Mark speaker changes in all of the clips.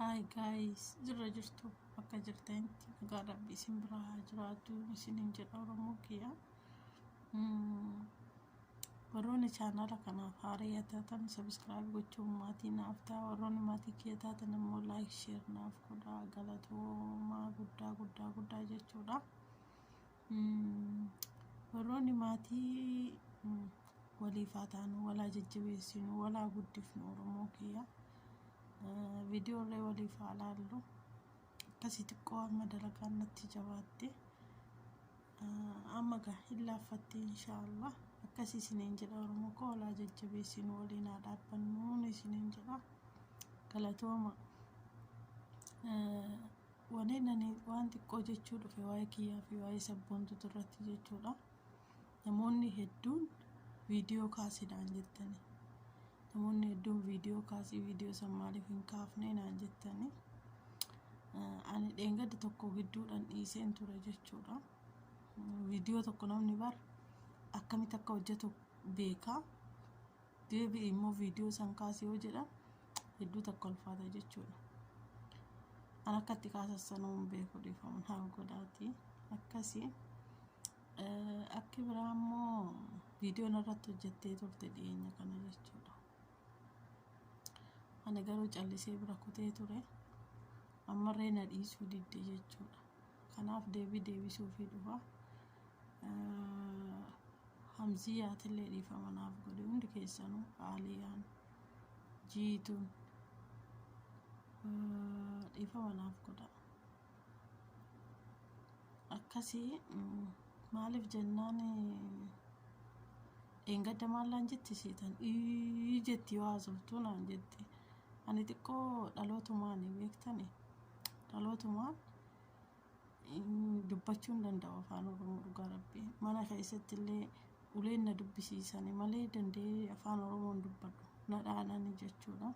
Speaker 1: Hi guys, jirra jirtu bakka jirtanitti nagaa rabbii isin biraa jiraatu isinin jedha Oromoo kiyya. Warroonni chaanala kanaaf haaraa taatan subscribe gochuun maatii naaf ta'a. Warroonni maatii kiyya taatan immoo like share naaf godhaa. Galatoomaa guddaa jechuudha. Warroonni maatii waliif haa taanu, walaa jajjabeessinu, walaa guddifnu Oromoo kiyya. Video le waliif haa laallu akkasii xiqqoo amma dalagaan natti jabaatte amma gaa illaaffatti inshallah akkasii isiniin jedha Oromoo koo walaa jajjabeessinu waliin haa dhaabbannu isiniin jedha. Galatooma. Waan xiqqoo jechuu dhufe waa'ee kiyyaa fi waa'ee sabboontuu irratti jechuudha. Namoonni hedduun viidiyoo kaasidhaan jettani. Namoonni hedduun viidiyoo kaasii viidiyoo san maaliif hin kaafne naan jettani. Ani dheengadda tokko gidduudhaan dhiiseen ture jechuudha. Viidiyoo tokko namni bar akkamitti akka hojjetu beeka. Deebi'ee immoo viidiyoo san kaasee yoo jedhan hedduu takka ulfaata jechuudha. Ani akkatti kaasassanuu hin beeku dhiifamuun haa godhaati. Akkasii akki biraa immoo viidiyoon irratti hojjettee turte dhiyeenya kana jechuudha. Ani garuu callisee bira kutee ture. Ammarree na dhiisuu didde jechuudha. Kanaaf deebisuu fi dhufa. Hamziyaatillee dhiifama naaf godhe hundi keessanuu Aaliyaan Jiituun dhiifama naaf godha. Akkasii maaliif jennaan dheengadda maallaan jetti seetan jetti yoo haasoftuu naan jetti. Ani xiqqoo dhalootumaan beektani. Dhalootumaan dubbachuun danda'u afaan Oromoo dhugaa rabbii. Mana keessatti illee uleen na dubbisiisani malee danda'ee afaan Oromoon dubbadhu na dhaanani jechuudha.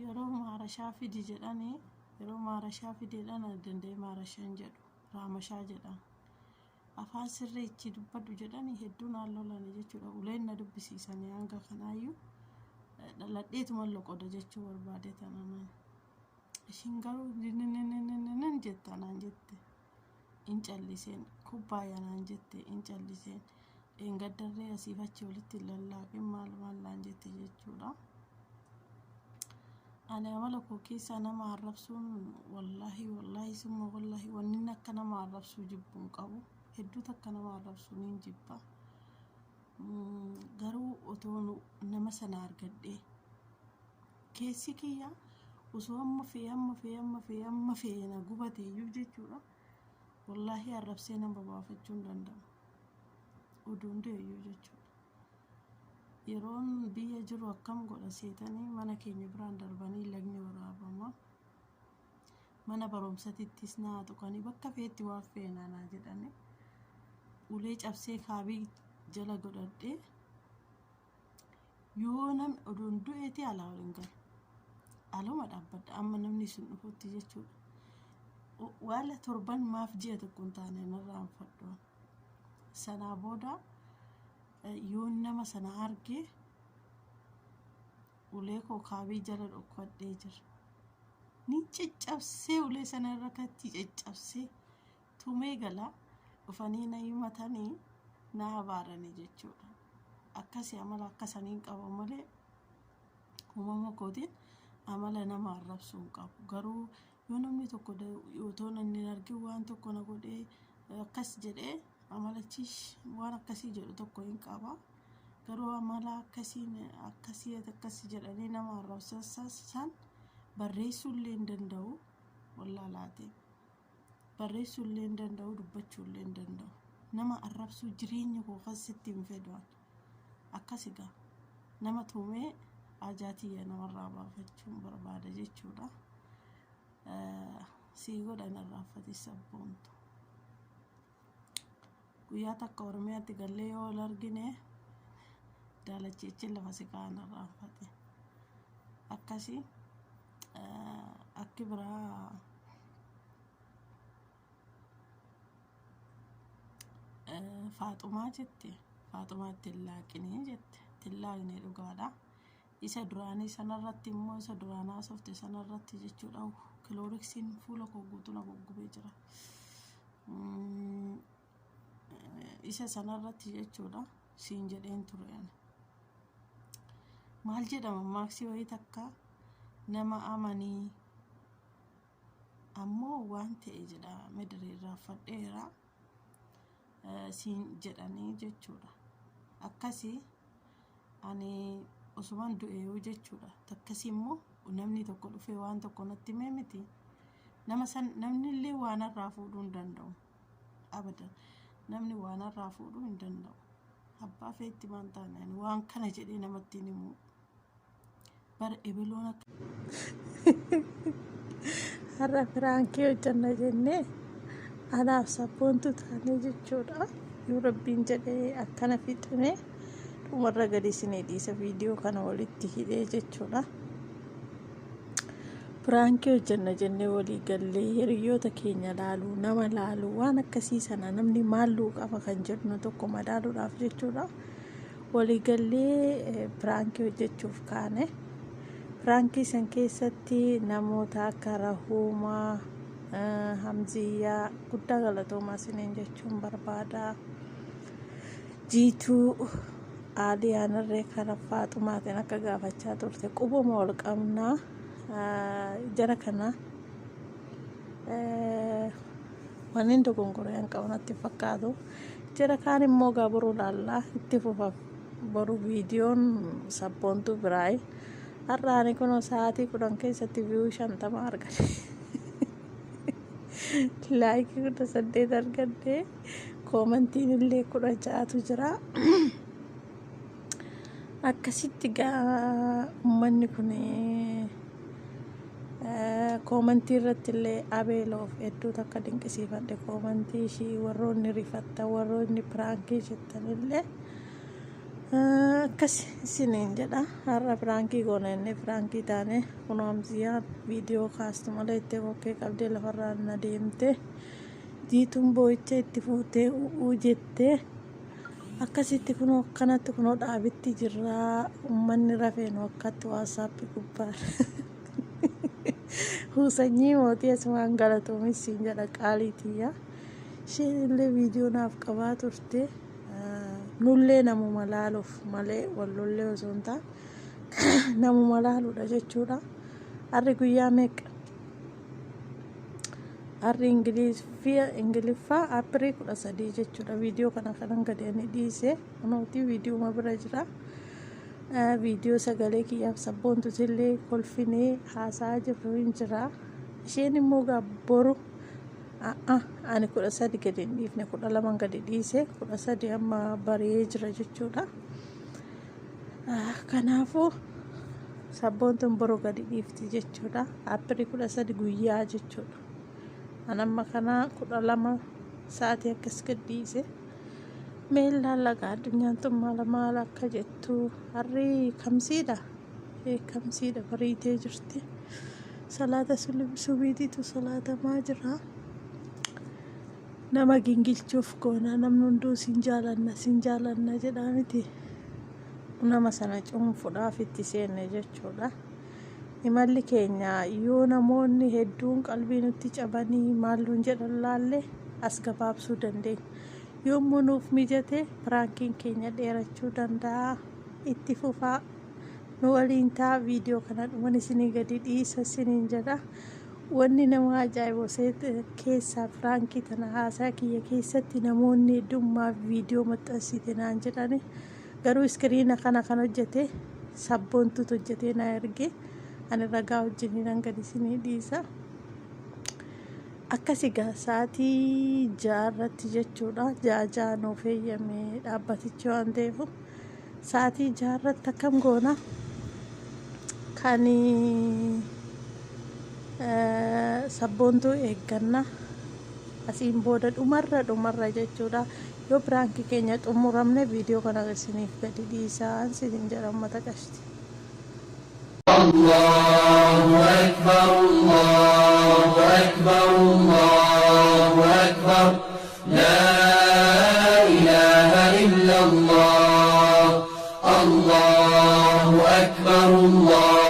Speaker 1: Yeroo maarashaa fidi jedhanii yeroo maarashaa fideedhaan danda'ee maarashaan jedhu raamashaa jedha. Afaan sirreechi dubbadhu jedhanii hedduun haalolani jechuudha. Uleen na dubbisiisanii hanga kanaayyuu dhaladheetuma loqoda jechuu barbaade tanaan. Ishiin garuu nin jettanaan jette. In calliseen kubbaayyanaan jette in calliseen dheengaddarree asiif achi walitti lallaaqin maallaan jette jechuudha. Ani amala koo keessaa nama arrabsuun wallaahi summa wallaahi wanni akka nama arrabsuu jibbuun qabu. Hedduu takka nama arrabsuu nin jibba. Garuu otoo nama sana argadhee keessi kiyya osoo amma fee na gubateeyyuu jechuudha. Wallaahi arrabsee nama baafachuu hin danda'u. Oduun deeyyuu jechuudha. Yeroon biyya jiru akkam godha seetanii mana keenya biraan darbanii lagni waraabama. Mana barumsatittis naa tuqanii bakka feetti waan feenaanaa jedhanii ulee cabsee kaabii jala godhadhee yoo namni oduun du'eeti alaa waliin galu. Aluma dhaabbadha amma namni sun dhufutti jechuudha. Waala torban maaf ji'a tokko hin taane narraan fadhuun. Sanaa booda yoo nama sana argee ulee koo kaabii jala dhokkadhee jira. Ni caccabsee ulee sana irra katti caccabsee tumee galaa dhufanii na himatanii na abaaranii jechuudha. Akkasii amala akkasaniin qabu malee uumama kootiin amala nama arrabsuu hin qabu. Garuu yoo namni tokko yoo namni argee waan tokko na godhee akkas jedhee amalachiis waan akkasii jedhu tokko hin qaba. Garuu amala akkasii jedhanii nama arrabsan barreessuu illee hin danda'u. Wallaalaatee barreessuu illee hin danda'u, dubbachuu illee hin danda'u. Nama arrabsuu jireenya koo keessatti hin fedhan. Akkasii gaa nama tumee ajaatiyya namarraa baafachuun barbaada jechuudha. Sii godhan irraanfate sabboontu. Guyyaa takka Oromiyaatti gallee yoo ol argine daalacheechi lafa si kaan irraanfate. Akkasii akki biraa Faaxumaa jette. Faaxumaa ittiin laaqinee jette. Ittiin laaqnee dhugaadha. isa duraanii sanarratti immoo isa duraanaa softe sanarratti jechuudha kilooriksiin fuula koo guutuu na goggubee jira. Isa sanarratti jechuudha siin jedheen ture maal jedhama maaksii wayii takka nama amanii ammoo waan ta'e jedha midiriirraa fadheera siin jedhanii jechuudha. Akkasii ani osumaan du'eeyu jechuudha. Takkasii immoo namni tokko dhufee waan tokko natti himee miti namni illee waan irraa fuudhuu hin danda'u abadan. Namni waan irraa fuudhuu hin danda'u. Abbaa feetti maan taanaan waan kana jedhee namatti himu bara ebeloon akka har'a firaankii hojjanna jennee anaaf sabboontu taanee jechuudha. Yoo rabbiin jedhee akkana fixame dhumarra gadi isinii dhiisa viidiyoo kana walitti hidhee jechuudha. Firaankii hojjanna jennee walii gallee hiriyoota keenya laaluu nama laaluu waan akkasii sana namni maalluu qaba kan jedhu tokko madaaluudhaaf jechuudha. Walii gallee firaankii hojjechuuf kaane. Firaankii san keessatti namoota akka Rahuumaa Hamziyyaa guddaa galatoomaa isiniin jechuun barbaada. Jiituu Aaliyaanarree kana Faaxumaatiin akka gaafachaa turte qubuma wal qabnaa. Jara kana waan inni dogongoreen qabnatti fakkaatu. Jara kaan immoo gaaburu laallaa itti fufa boru viidiyoon sabboontuu biraay. Har'aani kun sa'aatii 10 keessatti view 50 argate. Laayikii 18 argadde koomentiin illee 16tu jira. Akkasitti gaa uummanni kun koomentii irratti illee abeeloof hedduu takka dinqisiifadhe koomentii ishii warroonni rifatta warroonni piraankii jettan illee akkas isiniin jedha. Har'a piraankii goona inni piraankii taane kun Hamziyyaan viidiyoo kaastu malee itti bokkee qabdee lafarraan na deemte jiituun boo'icha itti fuutee u'uu jettee akkasitti kun akkanatti kun dhaabitti jirraa uummanni rafeen akkatti waasaappi gubbaa Husanyii mootii asumaan galatoomis siin jedha qaaliitiyya. Isheen illee viidiyoo naaf qabaa turte nullee namuma laaluuf malee wallollee osoo hin taane namuma laaluudha jechuudha. Har'i guyyaa meeqa? Har'i Ingiliffaa Apirii 13 jechuudha. Viidiyoo kana kanan gadi dhiise kunuuti viidiyoo bira jira. Viidiyoo sagalee kiyyaaf sabboontu illee kolfinee haasaa jirru hin jira. Isheen immoo boru ani 13 gadi hin dhiifne 12 gadi dhiise 13 amma bari'ee jira jechuudha. Kanaafuu sabboontuun boru gadi dhiifti jechuudha. Apirii 13 guyyaa jechuudha. Anamma kana 12 sa'aatii akkas gadi dhiise. Meellaan laga addunyaan tun maal akka jettu harri kamsiidha. Kamsiidha bariitee jirti. Salaata subiitiitu salaatamaa jira. Nama gingilchuuf goona namni hunduu siin jaalanna jedhaa miti. Nama sana cuunfuudhaaf itti seenne jechuudha. Imalli keenya yoo namoonni hedduun qalbii nutti cabanii maalluun jedhan laalle as gabaabsuu dandeenya. Yommuu nuuf mijate piraankiin keenya dheerachuu danda'a. Itti fufaa nu waliin ta'a. Viidiyoo kana dhuman isinii gadi dhiisa isiniin jedha. Wanni nama ajaa'ibu keessaa piraankii tana haasaa kiyya keessatti namoonni heddummaa viidiyoo maxxansite naan jedhani. Garuu iskiriina kana kan hojjete sabboontutu hojjetee na erge. Ani ragaa wajjiniin gadi isinii dhiisa. Akkasii gaa sa'aatii 6 jechuudha. 6 nuuf eeyyame dhaabbatichi waan ta'eef sa'aatii 6 akkam goona kan sabboontuu eegganna asiin booda dhumarra jechuudha. Yoo piraankii keenya xumuramne viidiyoo kana isiniif gadi dhiisaa isiniin jedha uummata qashti.
Speaker 2: Allahu Akbar Allahu Akbar Allahu Akbar La ilaha illallah Allahu أكبر الله